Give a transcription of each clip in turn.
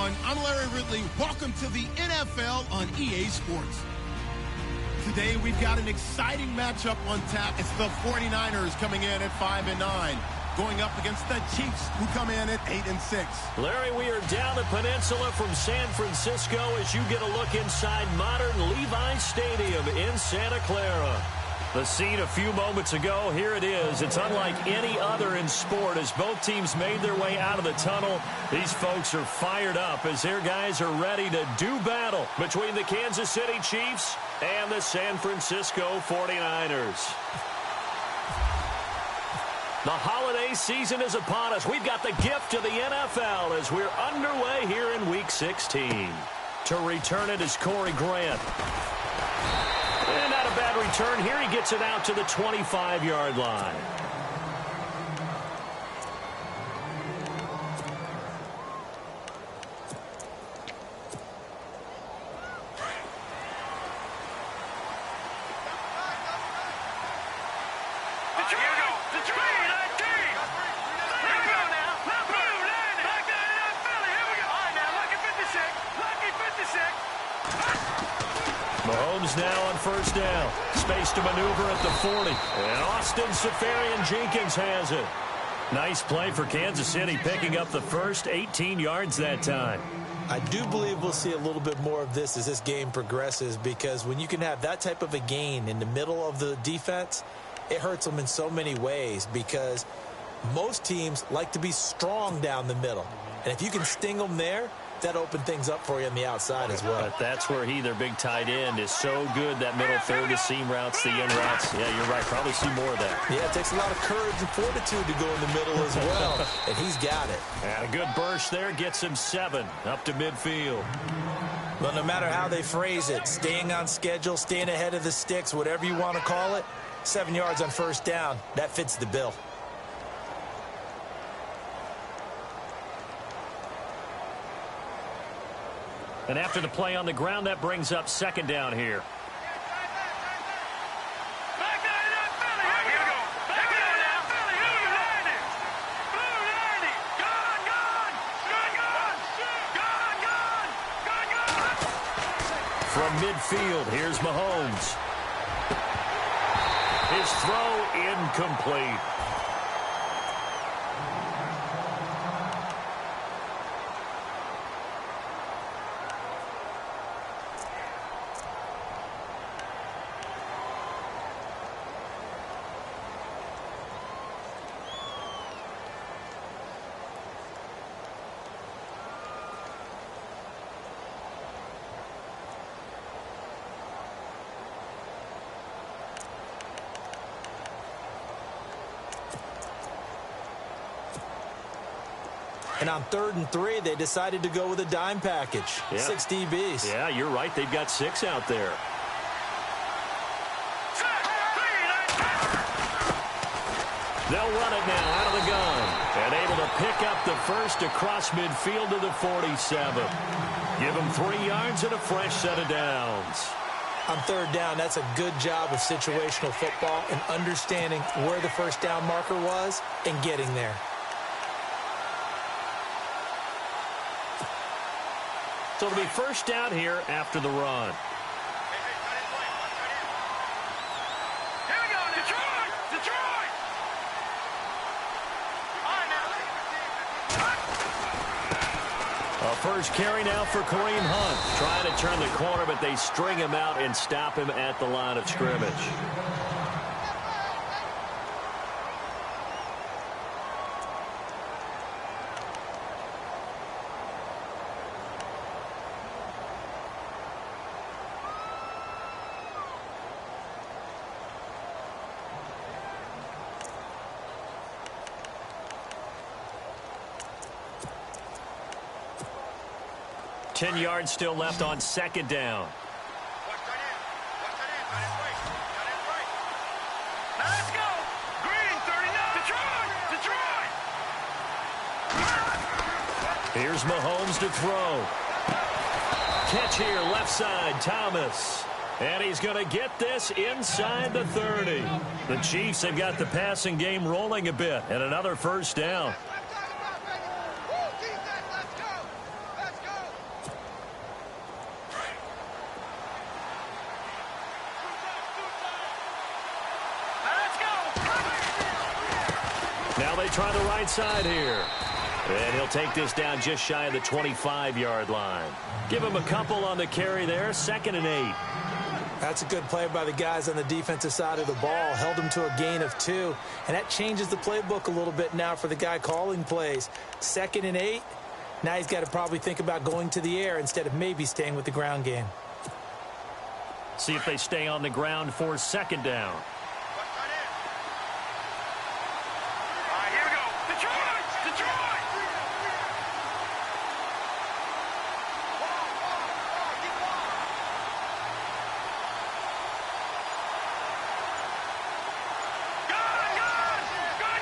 everyone. I'm Larry Ridley. Welcome to the NFL on EA Sports. Today, we've got an exciting matchup on tap. It's the 49ers coming in at 5-9, going up against the Chiefs, who come in at 8-6. Larry, we are down the peninsula from San Francisco as you get a look inside modern Levi Stadium in Santa Clara. The scene a few moments ago, here it is. It's unlike any other in sport as both teams made their way out of the tunnel. These folks are fired up as their guys are ready to do battle between the Kansas City Chiefs and the San Francisco 49ers. The holiday season is upon us. We've got the gift of the NFL as we're underway here in Week 16. To return it is Corey Grant. And not a bad return here. He gets it out to the 25-yard line. Mahomes now on first down. Space to maneuver at the 40. And Austin Seferian-Jenkins has it. Nice play for Kansas City, picking up the first 18 yards that time. I do believe we'll see a little bit more of this as this game progresses, because when you can have that type of a gain in the middle of the defense, it hurts them in so many ways, because most teams like to be strong down the middle. And if you can sting them there, that opened things up for you on the outside as well. But that's where their big tight end, is so good. That middle third, the seam routes, the in routes. Yeah, you're right. Probably see more of that. Yeah, it takes a lot of courage and fortitude to go in the middle as well. And he's got it. And a good burst there gets him 7 up to midfield. Well, no matter how they phrase it, staying on schedule, staying ahead of the sticks, whatever you want to call it, 7 yards on first down, that fits the bill. And after the play on the ground, that brings up second down here. From midfield, here's Mahomes. His throw incomplete. And on 3rd and 3, they decided to go with a dime package. Yeah. 6 DBs. Yeah, you're right. They've got 6 out there. They'll run it now out of the gun. And able to pick up the first across midfield to the 47. Give them 3 yards and a fresh set of downs. On 3rd down, that's a good job of situational football and understanding where the first down marker was and getting there. So it'll be first down here after the run. Here we go, Detroit! Detroit! A first carry now for Kareem Hunt. Trying to turn the corner, but they string him out and stop him at the line of scrimmage. Ten yards still left on second down. Let's go! Green, 39! Detroit! Detroit! Here's Mahomes to throw. Catch here, left side, Thomas. And he's going to get this inside the 30. The Chiefs have got the passing game rolling a bit, and another first down. Let's go! Now they try the right side here. And he'll take this down just shy of the 25-yard line. Give him a couple on the carry there, 2nd and 8. That's a good play by the guys on the defensive side of the ball. Held him to a gain of 2. And that changes the playbook a little bit now for the guy calling plays. 2nd and 8. Now he's got to probably think about going to the air instead of maybe staying with the ground game. See if they stay on the ground for 2nd down. Here we go. Detroit! Detroit!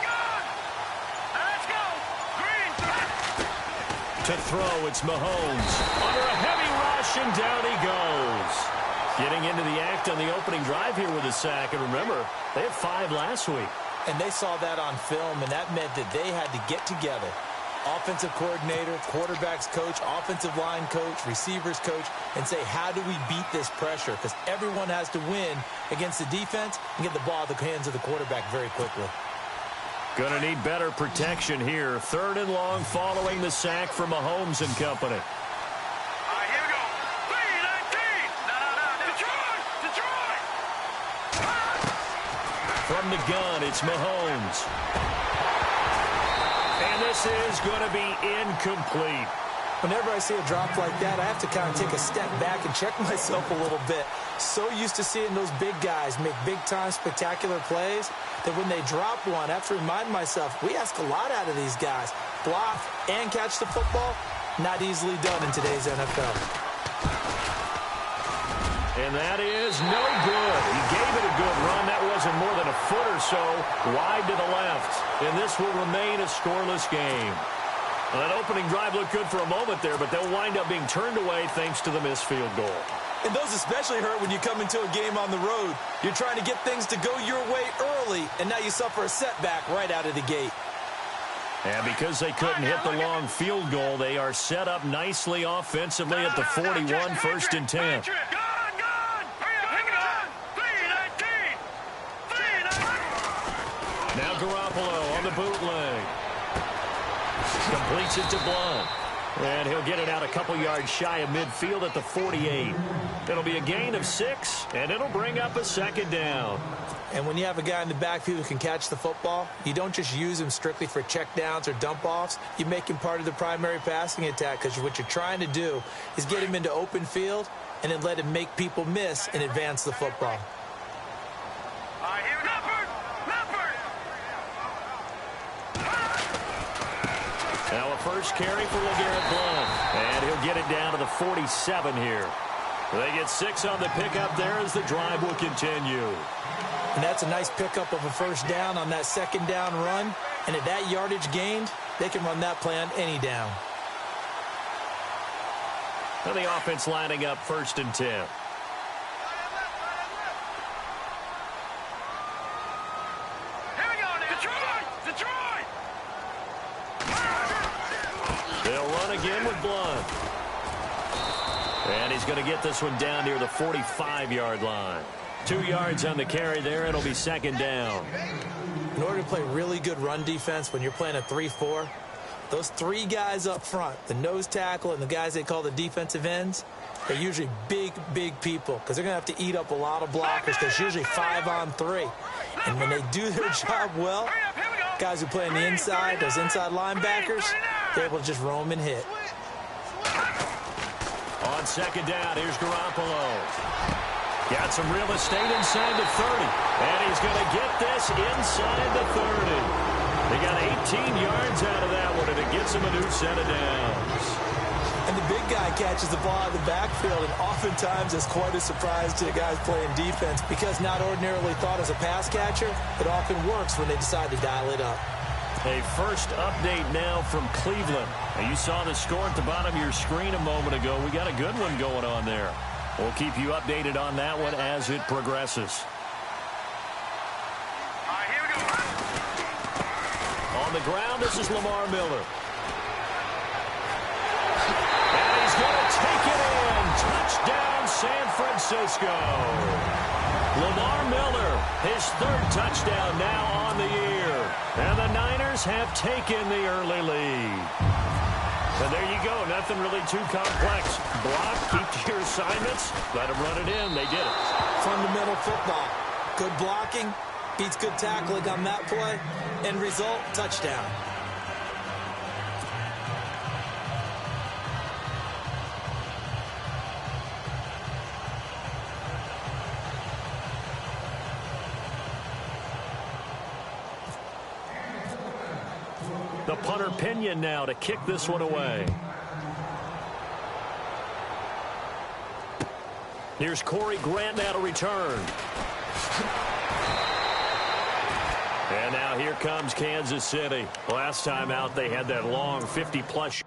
Gone! Let's go! Green! To throw, it's Mahomes. Under a heavy rush, and down he goes. Getting into the act on the opening drive here with a sack. And remember, they had 5 last week. And they saw that on film, and that meant that they had to get together. Offensive coordinator, quarterbacks coach, offensive line coach, receivers coach, and say, how do we beat this pressure? Because everyone has to win against the defense and get the ball in the hands of the quarterback very quickly. Going to need better protection here. 3rd and long following the sack from Mahomes and company. Here we go. 3-19. Detroit! From the gun, it's Mahomes. And this is going to be incomplete. Whenever I see a drop like that, I have to kind of take a step back and check myself a little bit. So used to seeing those big guys make big-time spectacular plays that when they drop one, I have to remind myself, we ask a lot out of these guys. Block and catch the football, not easily done in today's NFL. And that is no good. He gave it a good run. That wasn't more than a foot or so wide to the left. And this will remain a scoreless game. Well, that opening drive looked good for a moment there, but they'll wind up being turned away thanks to the missed field goal. And those especially hurt when you come into a game on the road. You're trying to get things to go your way early, and now you suffer a setback right out of the gate. And because they couldn't hit the long field goal, they are set up nicely offensively at the 41, 1st and 10. Now Garoppolo on the bootleg. Completes it to Blunt. And he'll get it out a couple yards shy of midfield at the 48. It'll be a gain of 6, and it'll bring up a 2nd down. And when you have a guy in the backfield who can catch the football, you don't just use him strictly for checkdowns or dump-offs. You make him part of the primary passing attack because what you're trying to do is get him into open field and then let him make people miss and advance the football. Now a first carry for LeGarrette Blount. And he'll get it down to the 47 here. They get 6 on the pickup there as the drive will continue. And that's a nice pickup of a 1st down on that 2nd down run. And at that yardage gained, they can run that play on any down. And the offense lining up 1st and 10. Here we go now. Detroit! They'll run again with Blount. And he's going to get this one down near the 45-yard line. 2 yards on the carry there. It'll be 2nd down. In order to play really good run defense when you're playing a 3-4, those 3 guys up front, the nose tackle and the guys they call the defensive ends, they're usually big, big people because they're going to have to eat up a lot of blockers. There's usually 5 on 3. And when they do their job well, guys who play on the inside, those inside linebackers, they're able to just roam and hit. On 2nd down, here's Garoppolo. Got some real estate inside the 30. And he's going to get this inside the 30. They got 18 yards out of that one, and it gets him a new set of downs. And the big guy catches the ball out of the backfield, and oftentimes it's quite a surprise to the guys playing defense because not ordinarily thought as a pass catcher, it often works when they decide to dial it up. A first update now from Cleveland. And you saw the score at the bottom of your screen a moment ago. We got a good one going on there. We'll keep you updated on that one as it progresses. Here we go. On the ground, this is Lamar Miller. And he's going to take it in. Touchdown, San Francisco. Lamar Miller, his 3rd touchdown now on the year. And the Niners Eagles have taken the early lead. And there you go. Nothing really too complex. Block, keep to your assignments, let them run it in. They did it. Fundamental football. Good blocking, beats good tackling on that play. End result, touchdown. The punter Pinion now to kick this one away. Here's Corey Grant now to return. And now here comes Kansas City. Last time out, they had that long 50-plus.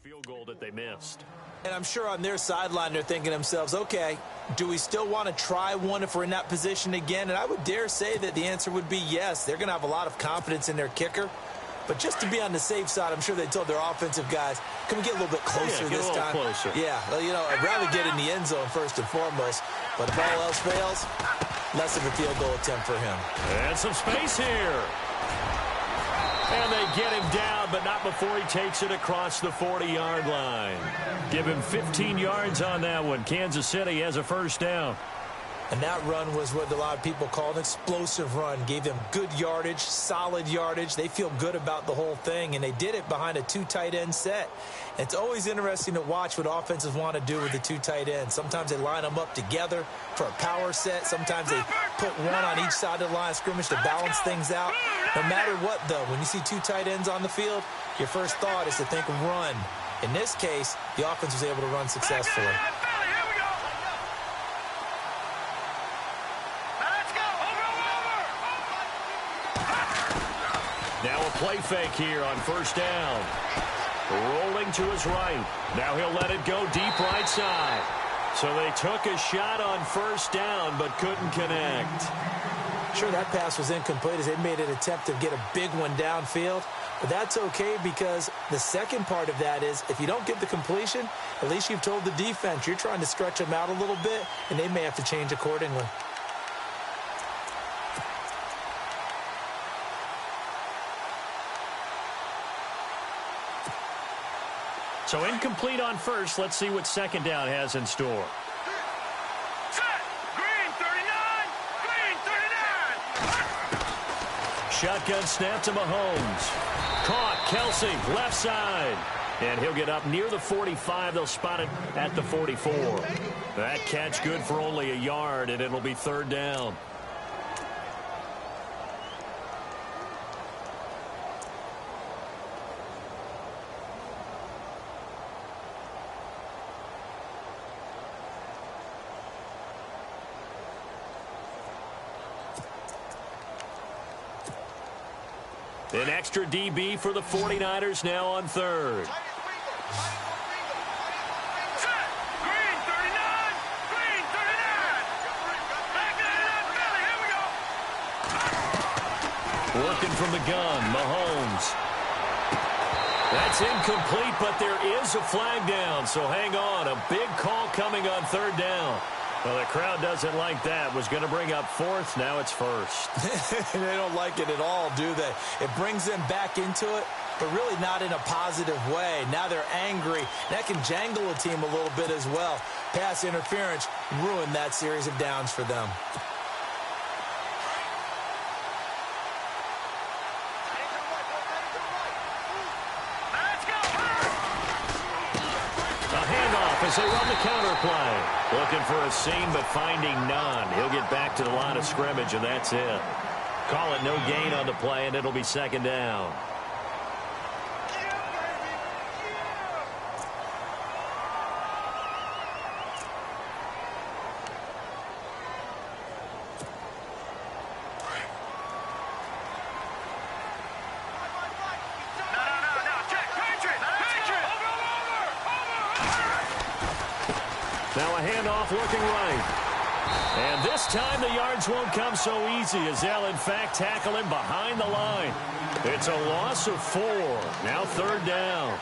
Field goal that they missed. And I'm sure on their sideline they're thinking to themselves, okay, do we still want to try one if we're in that position again? And I would dare say that the answer would be yes. They're going to have a lot of confidence in their kicker. But just to be on the safe side, I'm sure they told their offensive guys, can we get a little bit closer this time? Closer. Yeah, well, you know, I'd rather get in the end zone first and foremost. But if all else fails, less of a field goal attempt for him. And some space here. And they get him down, but not before he takes it across the 40-yard line. Give him 15 yards on that one. Kansas City has a first down. And that run was what a lot of people call an explosive run. Gave them good yardage, solid yardage. They feel good about the whole thing, and they did it behind a two tight end set. It's always interesting to watch what offenses want to do with the two tight ends. Sometimes they line them up together for a power set. Sometimes they put one on each side of the line of scrimmage to balance things out. No matter what, though, when you see two tight ends on the field, your first thought is to think run. In this case, the offense was able to run successfully. Now a play fake here on first down. Rolling to his right. Now he'll let it go deep right side. So they took a shot on first down but couldn't connect. Sure, that pass was incomplete as they made an attempt to get a big one downfield. But that's okay because the second part of that is if you don't get the completion, at least you've told the defense you're trying to stretch them out a little bit, and they may have to change accordingly. So incomplete on first. Let's see what second down has in store. Set. Green, 39. shotgun snap to Mahomes. Caught. Kelsey, left side. And he'll get up near the 45. They'll spot it at the 44. That catch good for only a yard, and it'll be third down. An extra DB for the 49ers now on third. Green 39. Green 39. Back it up, Billy. Here we go. Working from the gun, Mahomes. That's incomplete, but there is a flag down, so hang on. A big call coming on third down. Well, the crowd doesn't like that. Was going to bring up fourth. Now it's first. They don't like it at all, do they? It brings them back into it, but really not in a positive way. Now they're angry. That can jangle a team a little bit as well. Pass interference ruined that series of downs for them. As they run the counter play. Looking for a seam, but finding none. He'll get back to the line of scrimmage, and that's it. Call it no gain on the play, and it'll be second down. Now a handoff looking right. And this time the yards won't come so easy as they'll in fact tackle him behind the line. It's a loss of 4. Now third down.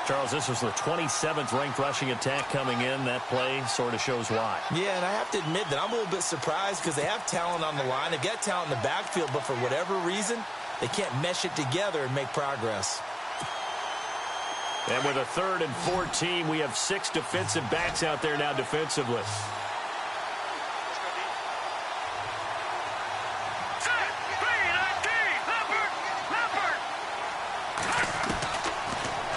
Charles, this was the 27th ranked rushing attack coming in. That play sort of shows why. Yeah, and I have to admit that I'm a little bit surprised because they have talent on the line. They've got talent in the backfield, but for whatever reason, they can't mesh it together and make progress. And with a 3rd and 14, we have 6 defensive backs out there now defensively.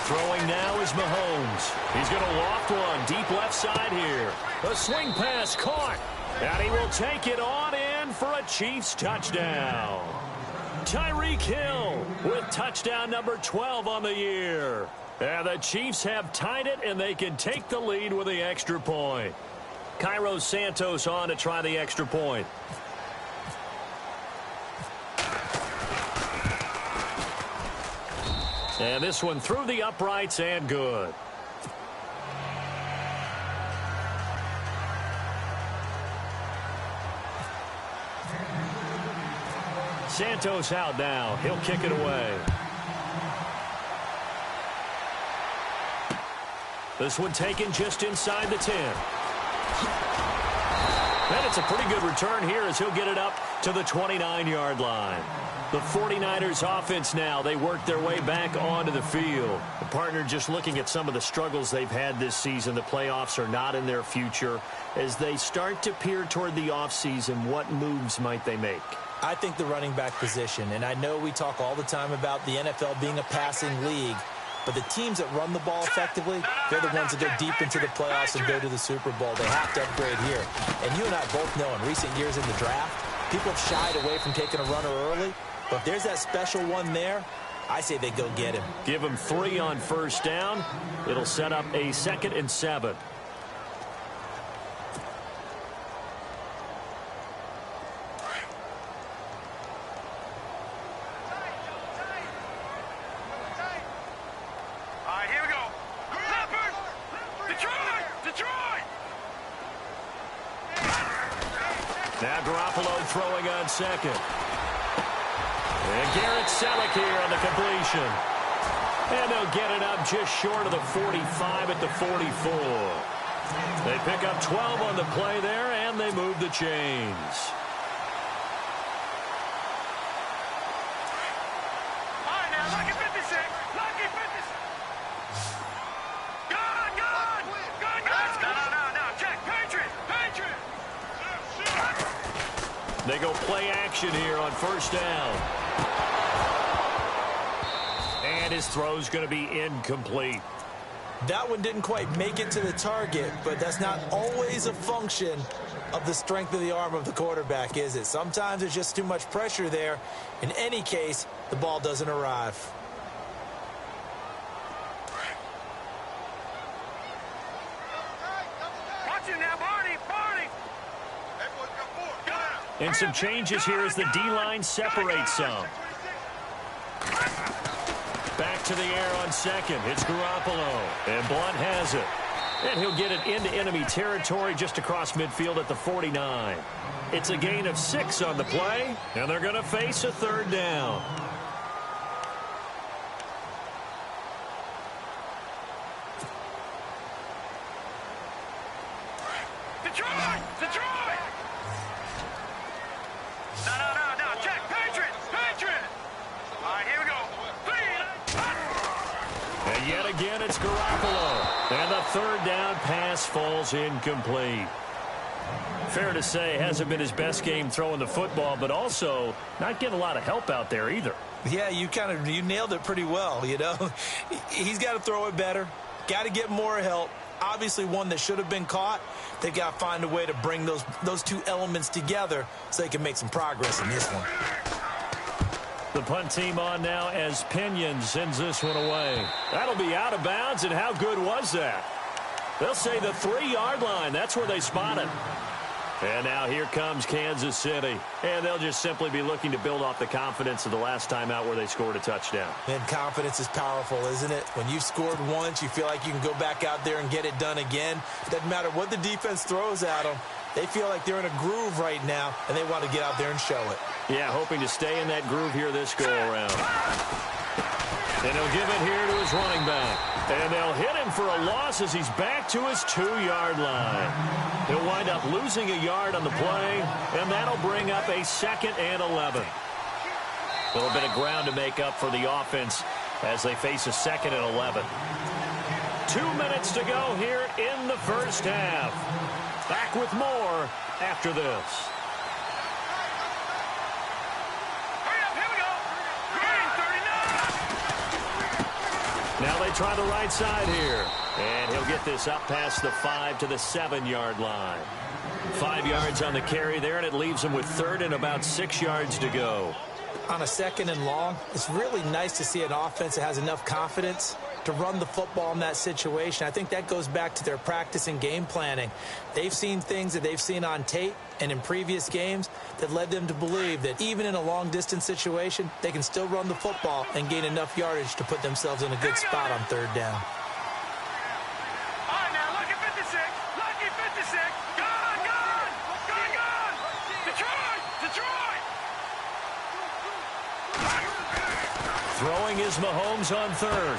Throwing now is Mahomes. He's going to loft one deep left side here. A swing pass caught. And he will take it on in for a Chiefs touchdown. Tyreek Hill with touchdown number 12 on the year. And the Chiefs have tied it, and they can take the lead with the extra point. Cairo Santos on to try the extra point. And this one through the uprights and good. Santos out now. He'll kick it away. This one taken just inside the 10. And it's a pretty good return here as he'll get it up to the 29-yard line. The 49ers offense now, they work their way back onto the field. The partner just looking at some of the struggles they've had this season. The playoffs are not in their future. As they start to peer toward the offseason, what moves might they make? I think the running back position, and I know we talk all the time about the NFL being a passing league, but the teams that run the ball effectively, they're the ones that go deep into the playoffs and go to the Super Bowl. They have to upgrade here. And you and I both know in recent years in the draft, people have shied away from taking a runner early. But if there's that special one there, I say they go get him. Give him 3 on first down. It'll set up a 2nd and 7. Now Garoppolo throwing on second. And Garrett Selleck here on the completion. And they'll get it up just short of the 45 at the 44. They pick up 12 on the play there, and they move the chains. All right, now, lucky 56. Lucky 56. Good, good. Good, good. No. Check. Patriot. They go play action here on first down. And his throw's going to be incomplete. That one didn't quite make it to the target, but that's not always a function of the strength of the arm of the quarterback, is it? Sometimes there's just too much pressure there. In any case, the ball doesn't arrive. And some changes here as the D-line separates some. Back to the air on second. It's Garoppolo. And Blunt has it. And he'll get it into enemy territory just across midfield at the 49. It's a gain of 6 on the play, and they're going to face a third down. Detroit! Detroit! No. Check. Patriot! All right, here we go. And yet again, it's Garoppolo. And the third down pass falls incomplete. Fair to say, hasn't been his best game throwing the football, but also not getting a lot of help out there either. Yeah, you nailed it pretty well, you know. He's got to throw it better. Got to get more help. Obviously one that should have been caught. They got to find a way to bring those two elements together so they can make some progress in this one. The punt team on now as Pinion sends this one away. That'll be out of bounds, and how good was that? They'll say the 3-yard line. That's where they spot it. And now here comes Kansas City. And they'll just simply be looking to build off the confidence of the last time out where they scored a touchdown. And confidence is powerful, isn't it? When you've scored once, you feel like you can go back out there and get it done again. Doesn't matter what the defense throws at them. They feel like they're in a groove right now, and they want to get out there and show it. Yeah, hoping to stay in that groove here this go-around. And he'll give it here to his running back. And they'll hit him for a loss as he's back to his 2-yard line. He'll wind up losing a yard on the play, and that'll bring up a 2nd and 11. A little bit of ground to make up for the offense as they face a 2nd and 11. 2 minutes to go here in the first half. Back with more after this. Now they try the right side here. And he'll get this up past the 5 to the 7-yard line. 5 yards on the carry there, and it leaves him with 3rd and about 6 yards to go. On a 2nd and long, it's really nice to see an offense that has enough confidence to run the football in that situation. I think that goes back to their practice and game planning. They've seen things that they've seen on tape and in previous games that led them to believe that even in a long-distance situation, they can still run the football and gain enough yardage to put themselves in a good spot on 3rd down. All right, now, lucky 56. Lucky 56. Gone. Detroit. Throwing is Mahomes on 3rd.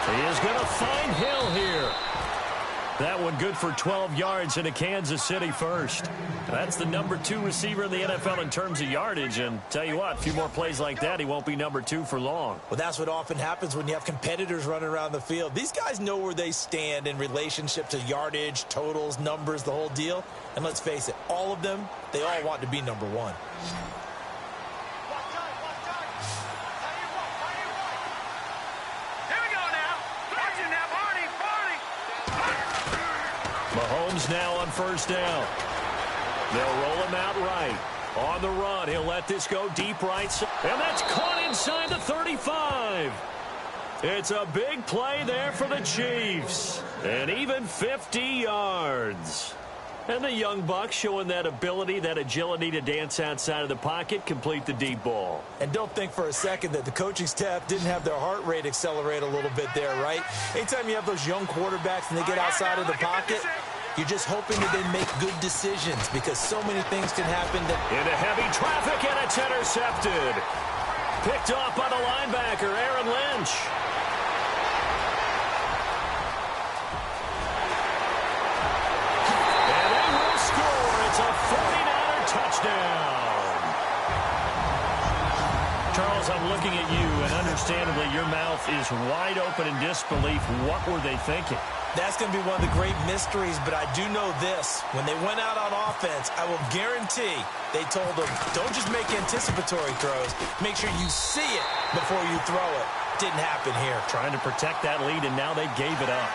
He is going to find Hill here. That one good for 12 yards into Kansas City first. That's the number 2 receiver in the NFL in terms of yardage. And tell you what, a few more plays like that, he won't be number 2 for long. Well, that's what often happens when you have competitors running around the field. These guys know where they stand in relationship to yardage, totals, numbers, the whole deal. And let's face it, all of them, they all want to be number 1. Mahomes now on 1st down. They'll roll him out right. On the run, he'll let this go deep right side. And that's caught inside the 35. It's a big play there for the Chiefs. And even 50 yards. And the young buck showing that ability, that agility to dance outside of the pocket, complete the deep ball. And don't think for a second that the coaching staff didn't have their heart rate accelerate a little bit there, right? Anytime you have those young quarterbacks and they get outside of the pocket, you're just hoping that they make good decisions because so many things can happen. Into heavy traffic, and it's intercepted. Picked off by the linebacker, Aaron Lynch. It's a 49er touchdown. Charles, I'm looking at you, and understandably, your mouth is wide open in disbelief. What were they thinking? That's going to be one of the great mysteries, but I do know this. When they went out on offense, I will guarantee they told them, don't just make anticipatory throws. Make sure you see it before you throw it. Didn't happen here. Trying to protect that lead, and now they gave it up.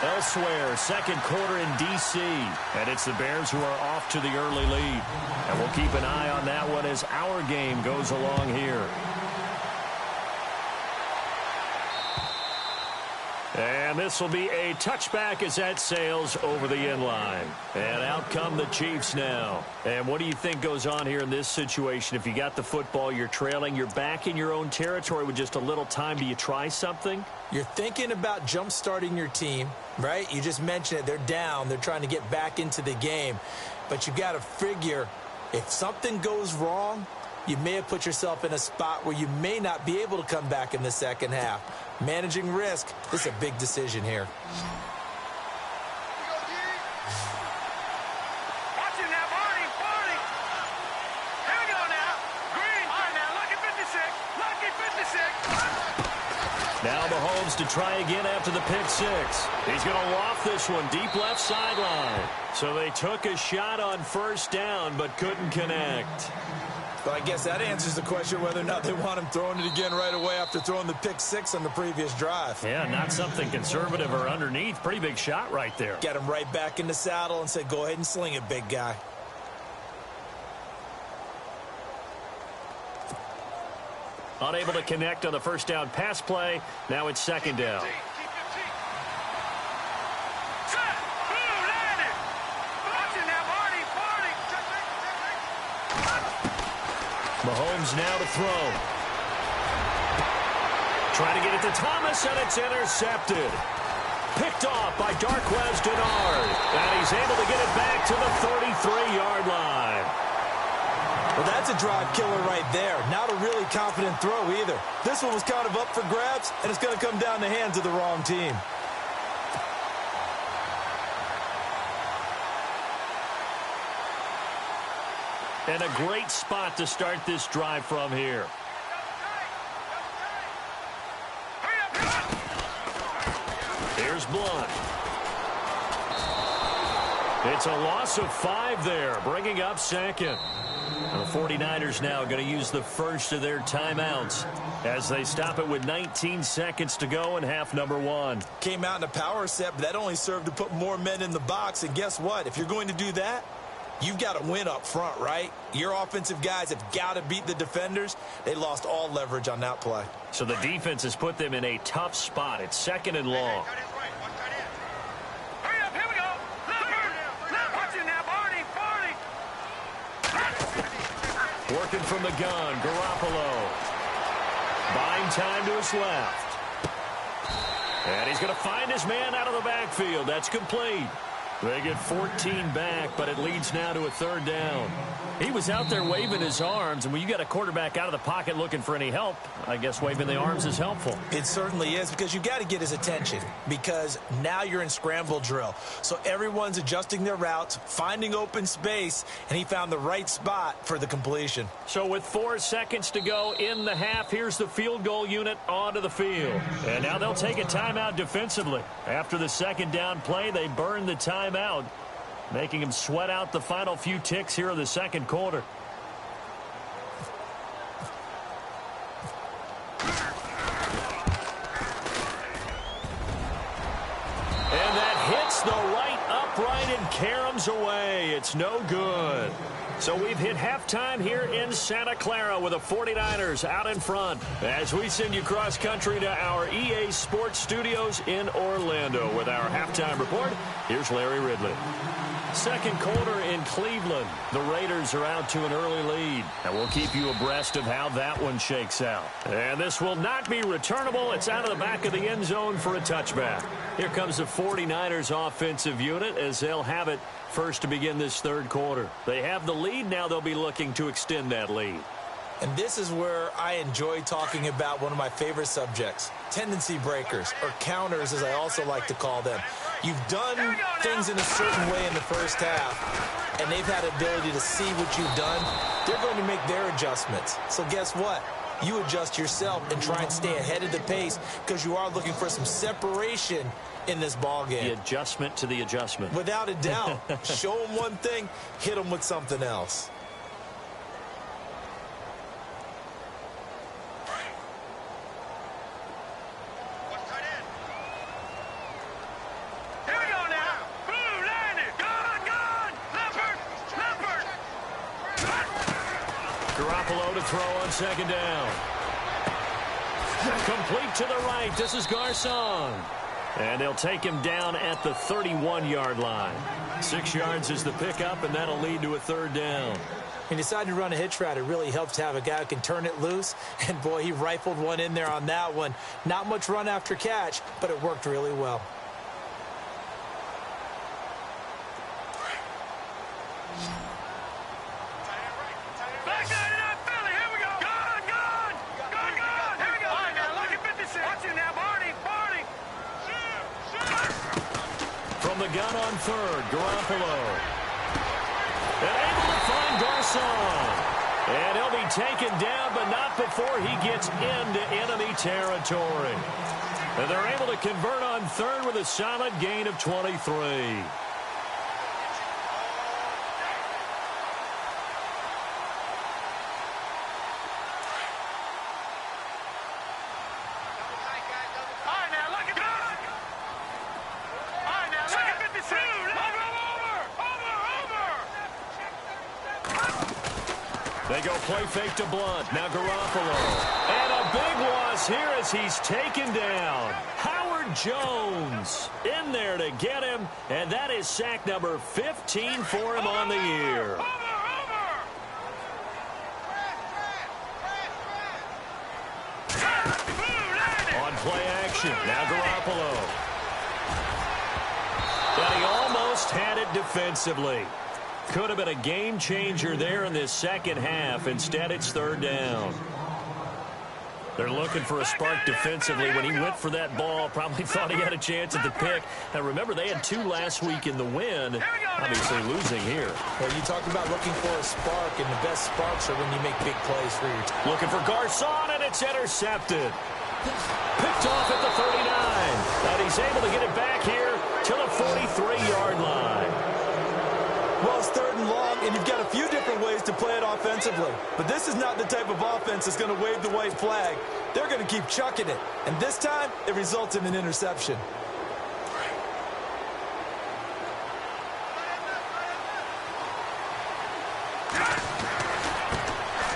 Elsewhere, second quarter in D.C., and it's the Bears who are off to the early lead. And we'll keep an eye on that one as our game goes along here. And this will be a touchback as that sails over the end line. And out come the Chiefs now. And what do you think goes on here in this situation? If you got the football, you're trailing, you're back in your own territory with just a little time. Do you try something? You're thinking about jump-starting your team, right? You just mentioned it. They're down. They're trying to get back into the game. But you got to figure if something goes wrong, you may have put yourself in a spot where you may not be able to come back in the second half. Managing risk, this is a big decision here. Watching now, Barney. Here we go now. Green. All right, now, lucky 56. Now Mahomes to try again after the pick six. He's going to loft this one deep left sideline. So they took a shot on first down but couldn't connect. Well, I guess that answers the question whether or not they want him throwing it again right away after throwing the pick six on the previous drive. Yeah, not something conservative or underneath. Pretty big shot right there. Get him right back in the saddle and say, go ahead and sling it, big guy. Unable to connect on the first down pass play. Now it's second down. Mahomes now to throw. Trying to get it to Thomas, and it's intercepted. Picked off by Darquez Denard. And he's able to get it back to the 33-yard line. Well, that's a drive killer right there. Not a really confident throw either. This one was kind of up for grabs, and it's going to come down the hands of the wrong team. And a great spot to start this drive from here. Here's Blunt. It's a loss of 5 there, bringing up second. And the 49ers now going to use the first of their timeouts as they stop it with 19 seconds to go in half number 1. Came out in a power set, but that only served to put more men in the box. And guess what? If you're going to do that, you've got to win up front, right? Your offensive guys have got to beat the defenders. They lost all leverage on that play. So the defense has put them in a tough spot. It's second and long. Hurry up, here we go. Watching now, Barney. Working from the gun, Garoppolo. Buying time to his left. And he's going to find his man out of the backfield. That's complete. They get 14 back, but it leads now to a third down. He was out there waving his arms, and when you got a quarterback out of the pocket looking for any help, I guess waving the arms is helpful. It certainly is, because you got to get his attention, because now you're in scramble drill. So everyone's adjusting their routes, finding open space, and he found the right spot for the completion. So with 4 seconds to go in the half, here's the field goal unit onto the field. And now they'll take a timeout defensively. After the second down play, they burn the timeout, making him sweat out the final few ticks here in the second quarter. And that hits the right upright and caroms away. It's no good. So we've hit halftime here in Santa Clara with the 49ers out in front. As we send you cross country to our EA Sports Studios in Orlando with our halftime report, here's Larry Ridley. Second quarter in Cleveland. The Raiders are out to an early lead, and we'll keep you abreast of how that one shakes out. And this will not be returnable. It's out of the back of the end zone for a touchback. Here comes the 49ers offensive unit as they'll have it first to begin this third quarter. They have the lead. Now they'll be looking to extend that lead. And this is where I enjoy talking about one of my favorite subjects, tendency breakers, or counters as I also like to call them. You've done things in a certain way in the first half, and they've had the ability to see what you've done. They're going to make their adjustments. So guess what? you adjust yourself and try and stay ahead of the pace because you are looking for some separation in this ball game. The adjustment to the adjustment. Without a doubt. Show them one thing, hit them with something else. Garoppolo to throw on second down. Complete to the right. This is Garcon. And they'll take him down at the 31-yard line. 6 yards is the pickup, and that'll lead to a third down. He decided to run a hitch route. It really helps to have a guy who can turn it loose. And, boy, he rifled one in there on that one. Not much run after catch, but it worked really well. From the gun on third, Garoppolo. And able to find Garcon. And he'll be taken down, but not before he gets into enemy territory. And they're able to convert on third with a solid gain of 23. They go play fake to Blunt. Now Garoppolo. And a big loss here as he's taken down. Howard Jones in there to get him. And that is sack number 15 for him on the year. On play action. Now Garoppolo. And he almost had it defensively. Could have been a game changer there in this second half. Instead, it's third down. They're looking for a spark defensively. When he went for that ball, probably thought he had a chance at the pick. And remember, they had 2 last week in the win. Obviously losing here. Well, you talked about looking for a spark, and the best sparks are when you make big plays for your team. Looking for Garcon, and it's intercepted. Picked off at the 39. And he's able to get it back here to the 43-yard line. Well, it's third and long, and you've got a few different ways to play it offensively. But this is not the type of offense that's going to wave the white flag. They're going to keep chucking it. And this time, it results in an interception.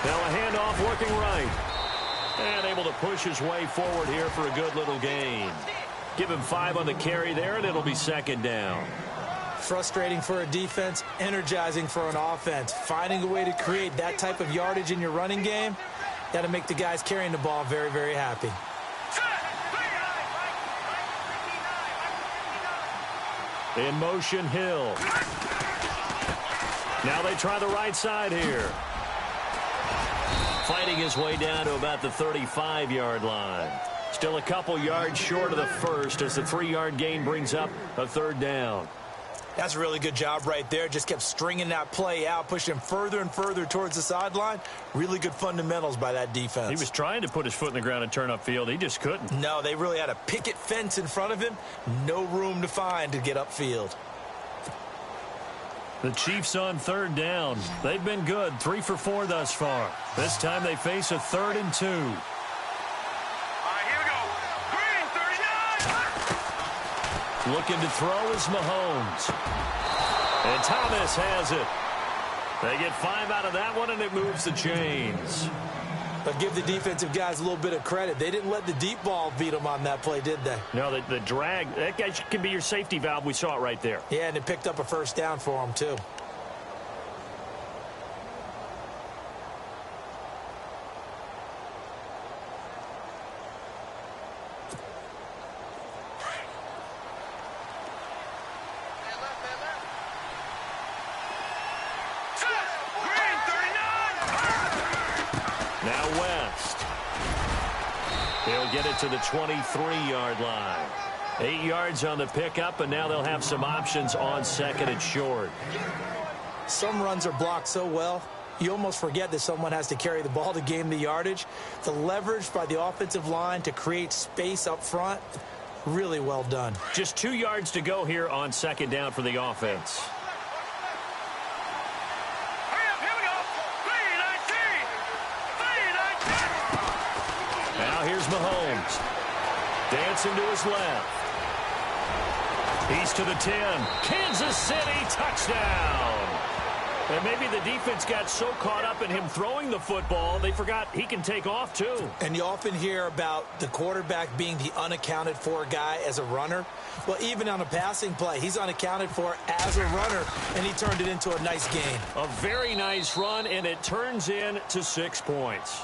Now a handoff working right. And able to push his way forward here for a good little gain. Give him 5 on the carry there, and it'll be second down. Frustrating for a defense, energizing for an offense. Finding a way to create that type of yardage in your running game, got to make the guys carrying the ball very, very happy. In motion, Hill. Now they try the right side here. Fighting his way down to about the 35-yard line. Still a couple yards short of the first as the 3-yard gain brings up a third down. That's a really good job right there. Just kept stringing that play out, pushing him further and further towards the sideline. Really good fundamentals by that defense. He was trying to put his foot in the ground and turn upfield. He just couldn't. No, they really had a picket fence in front of him. No room to find to get upfield. The Chiefs on third down. They've been good, 3 for 4 thus far. This time they face a 3rd and 2. Looking to throw is Mahomes. And Thomas has it. They get 5 out of that one, and it moves the chains. But give the defensive guys a little bit of credit. They didn't let the deep ball beat them on that play, did they? No, the drag, that guy can be your safety valve. We saw it right there. Yeah, and it picked up a first down for them, too. He'll get it to the 23-yard line. 8 yards on the pickup, and now they'll have some options on second and short. Some runs are blocked so well, you almost forget that someone has to carry the ball to gain the yardage. The leverage by the offensive line to create space up front, really well done. Just 2 yards to go here on second down for the offense. Now here's Mahomes. Dancing to his left. He's to the 10. Kansas City touchdown. And maybe the defense got so caught up in him throwing the football, they forgot he can take off too. And you often hear about the quarterback being the unaccounted for guy as a runner. Well, even on a passing play, he's unaccounted for as a runner, and he turned it into a nice gain. A very nice run, and it turns into 6 points.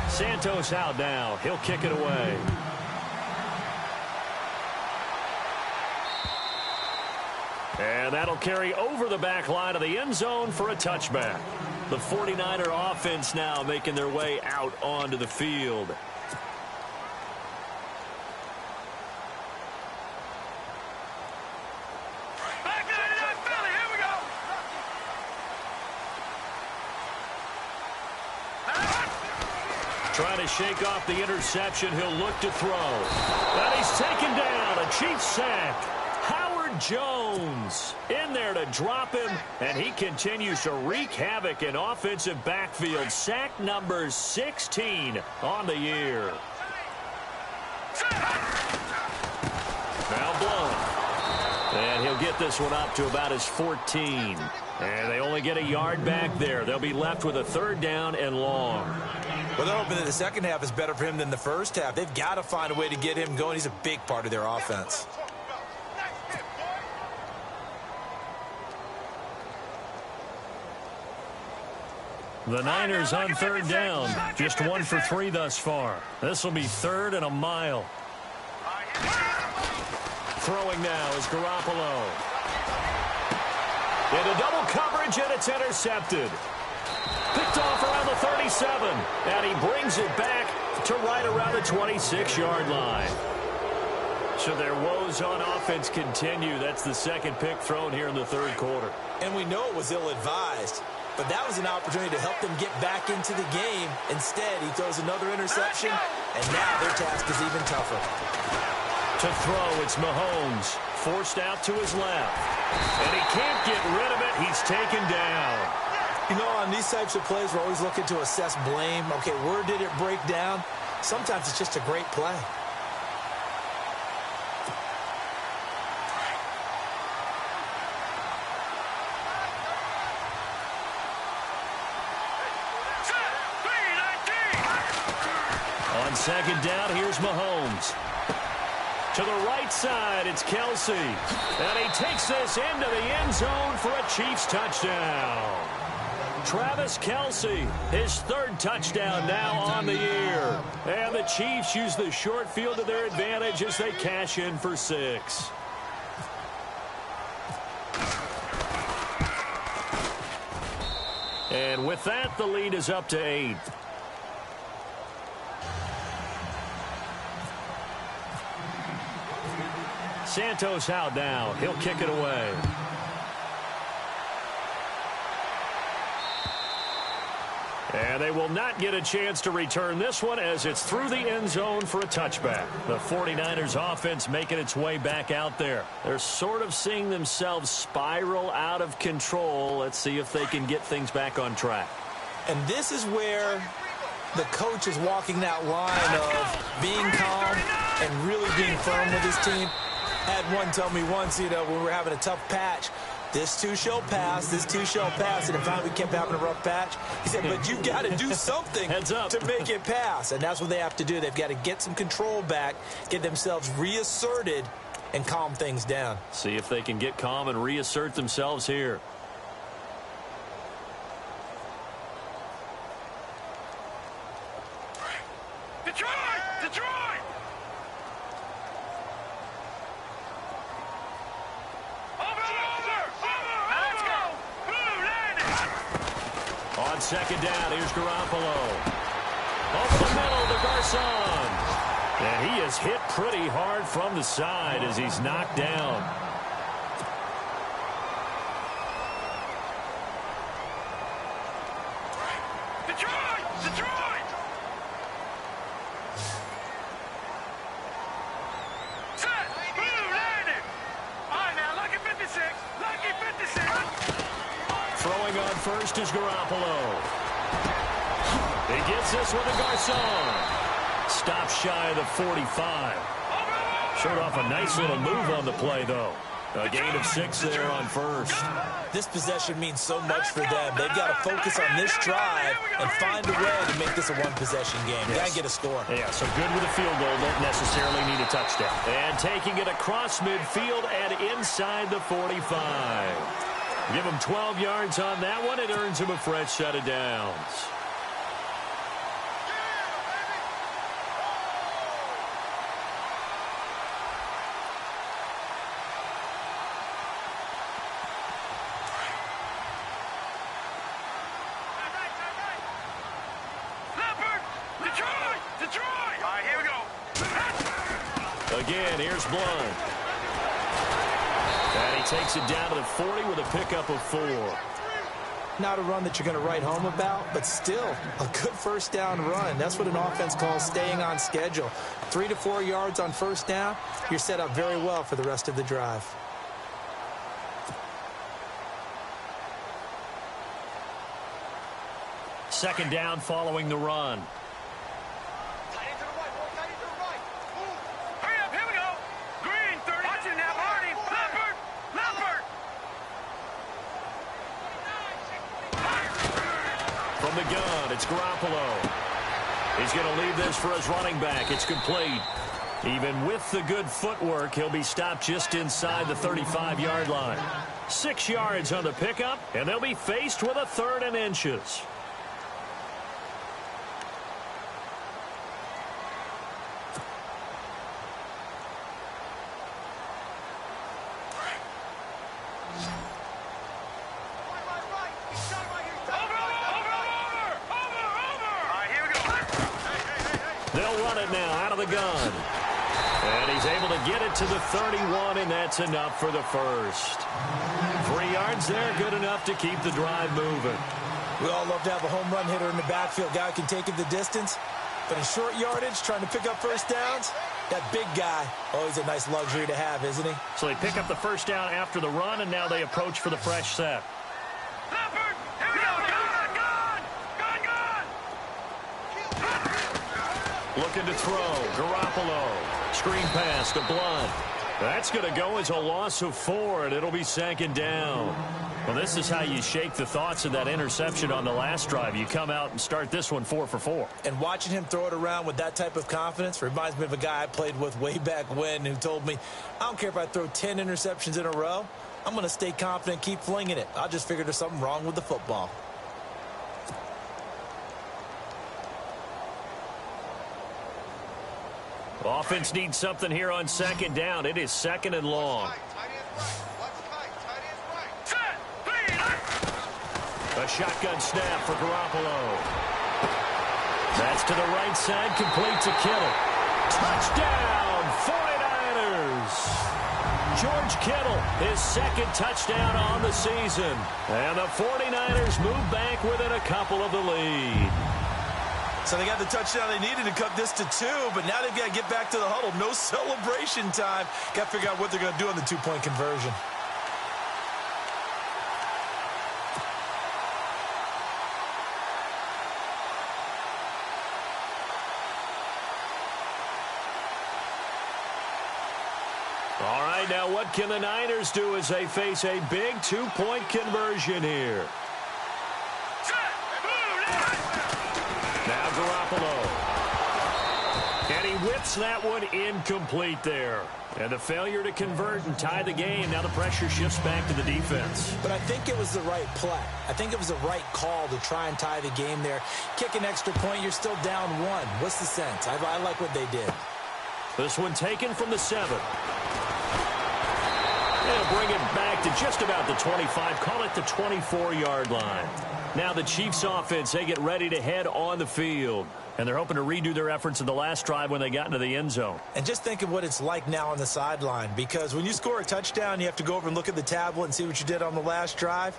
Santos out now. He'll kick it away. And that'll carry over the back line of the end zone for a touchback. The 49er offense now making their way out onto the field. Trying to shake off the interception. He'll look to throw. And he's taken down. A Chiefs sack. Jones in there to drop him, and he continues to wreak havoc in offensive backfield. Sack number 16 on the year. Now blown. And he'll get this one up to about his 14. And they only get a yard back there. They'll be left with a 3rd down and long. Well, they're hoping that the second half is better for him than the first half. They've got to find a way to get him going. He's a big part of their offense. The Niners on 3rd down. Just 1 for 3 thus far. This will be 3rd and a mile. Throwing now is Garoppolo. Into double coverage, and it's intercepted. Picked off around the 37. And he brings it back to right around the 26-yard line. So their woes on offense continue. That's the second pick thrown here in the 3rd quarter. And we know it was ill-advised. But that was an opportunity to help them get back into the game. Instead, he throws another interception, and now their task is even tougher. To throw, it's Mahomes. Forced out to his left. And he can't get rid of it. He's taken down. You know, on these types of plays, we're always looking to assess blame. Okay, where did it break down? Sometimes it's just a great play. On second down, here's Mahomes. To the right side, it's Kelsey. And he takes this into the end zone for a Chiefs touchdown. Travis Kelsey, his 3rd touchdown now on the year. And the Chiefs use the short field to their advantage as they cash in for 6. And with that, the lead is up to 8. Santos out now. He'll kick it away. And they will not get a chance to return this one as it's through the end zone for a touchback. The 49ers offense making its way back out there. They're sort of seeing themselves spiral out of control. Let's see if they can get things back on track. And this is where the coach is walking that line of being calm and really being firm with his team. Had one tell me once, you know, when we were having a tough patch, this too shall pass, this too shall pass. And in fact, we kept having a rough patch. He said, but you've got to do something to make it pass. And that's what they have to do. They've got to get some control back, get themselves reasserted, and calm things down. See if they can get calm and reassert themselves here. Detroit! Detroit! On second down, here's Garoppolo. Over the middle to Garcon. And he is hit pretty hard from the side as he's knocked down. first is Garoppolo. He gets this with a Garcon. Stops shy of the 45. Showed off a nice little move on the play, though. A gain of 6 there on first. This possession means so much for them. They've got to focus on this drive and find a way to make this a one-possession game. Yes. Got to get a score. Yeah, so good with a field goal. Don't necessarily need a touchdown. And taking it across midfield and inside the 45. Give him 12 yards on that one. It earns him a fresh set of downs. Again, here's Blunt. And he takes it down to the 40 with a pickup of 4. Not a run that you're going to write home about, but still a good first down run. That's what an offense calls staying on schedule. 3 to 4 yards on first down, you're set up very well for the rest of the drive. Second down following the run. From the gun, it's Garoppolo. He's going to leave this for his running back. It's complete. Even with the good footwork, he'll be stopped just inside the 35-yard line. 6 yards on the pickup, and they'll be faced with a 3rd and inches. They'll run it now out of the gun. And he's able to get it to the 31, and that's enough for the first. 3 yards there, good enough to keep the drive moving. We all love to have a home run hitter in the backfield. Guy who can take it the distance. But in short yardage, trying to pick up first downs, that big guy, always a nice luxury to have, isn't he? So they pick up the first down after the run, and now they approach for the fresh set. Looking to throw. Garoppolo. Screen pass to Blunt. That's going to go as a loss of 4, and it'll be 2nd down. Well, this is how you shake the thoughts of that interception on the last drive. You come out and start this one 4 for 4. And watching him throw it around with that type of confidence reminds me of a guy I played with way back when who told me, I don't care if I throw 10 interceptions in a row. I'm going to stay confident, keep flinging it. I just figured there's something wrong with the football. Offense needs something here on 2nd down. It is 2nd and long. A shotgun snap for Garoppolo. That's to the right side, complete to Kittle. Touchdown, 49ers! George Kittle, his 2nd touchdown on the season. And the 49ers move back within a couple of the lead. So they got the touchdown they needed to cut this to 2, but now they've got to get back to the huddle. No celebration time. Got to figure out what they're going to do on the 2-point conversion. All right, now what can the Niners do as they face a big 2-point conversion here? Now Garoppolo. And he whips that one incomplete there. And the failure to convert and tie the game. Now the pressure shifts back to the defense. But I think it was the right play. I think it was the right call to try and tie the game there. Kick an extra point, you're still down 1. What's the sense? I like what they did. This one taken from the 7. They'll bring it back to just about the 25. Call it the 24-yard line. Now the Chiefs offense, they get ready to head on the field. And they're hoping to redo their efforts in the last drive when they got into the end zone. And just think of what it's like now on the sideline. Because when you score a touchdown, you have to go over and look at the tablet and see what you did on the last drive.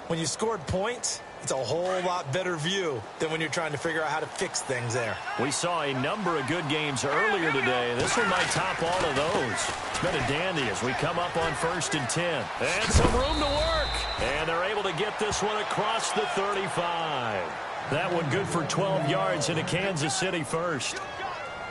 When you scored points, it's a whole lot better view than when you're trying to figure out how to fix things there. We saw a number of good games earlier today. This one might top all of those. It's been a dandy as we come up on 1st and 10. And some room to work. And they're able to get this one across the 35. That one good for 12 yards into Kansas City first.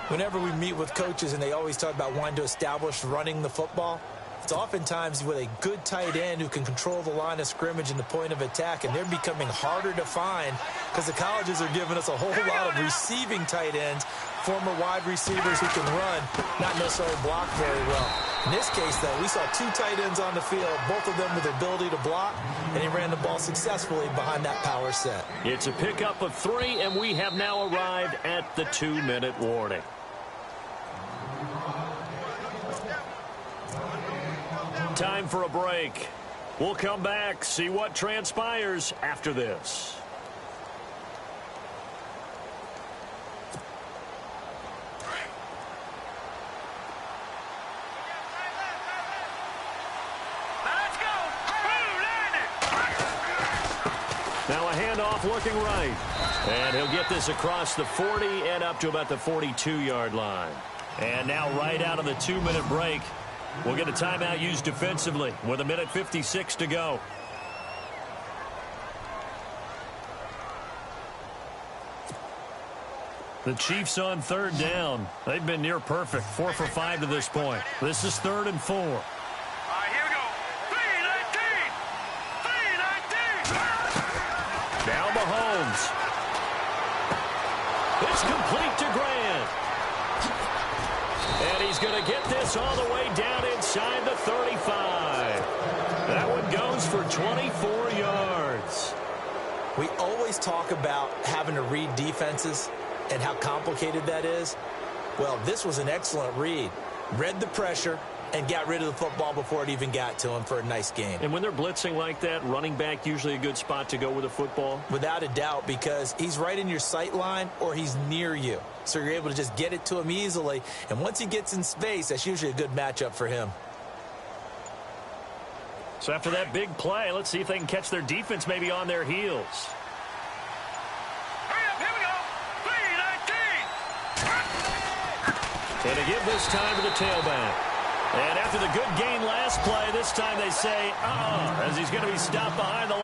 Whenever we meet with coaches and they always talk about wanting to establish running the football, it's oftentimes with a good tight end who can control the line of scrimmage and the point of attack, and they're becoming harder to find because the colleges are giving us a whole lot of receiving tight ends, former wide receivers who can run, not necessarily block very well. In this case, though, we saw 2 tight ends on the field, both of them with the ability to block, and he ran the ball successfully behind that power set. It's a pickup of 3, and we have now arrived at the 2-minute warning. Time for a break. We'll come back, see what transpires after this. Now a handoff looking right. And he'll get this across the 40 and up to about the 42-yard line. And now right out of the 2-minute break, we'll get a timeout used defensively with 1:56 to go. The Chiefs on 3rd down. They've been near perfect, 4 for 5 to this point. This is 3rd and 4. All right, here we go. 3-19. 3-19. Now Mahomes. It's complete to Grant. And he's going to get this all the way down inside the 35. That one goes for 24 yards. We always talk about having to read defenses and how complicated that is. Well, this was an excellent read. Read the pressure and got rid of the football before it even got to him for a nice game. And when they're blitzing like that, running back usually a good spot to go with the football? Without a doubt, because he's right in your sight line or he's near you. So you're able to just get it to him easily. And once he gets in space, that's usually a good matchup for him. So after that big play, let's see if they can catch their defense maybe on their heels. Hurry up, here we go. 3-19. And to give this time to the tailback. And after the good gain last play, this time they say, as he's going to be stopped behind the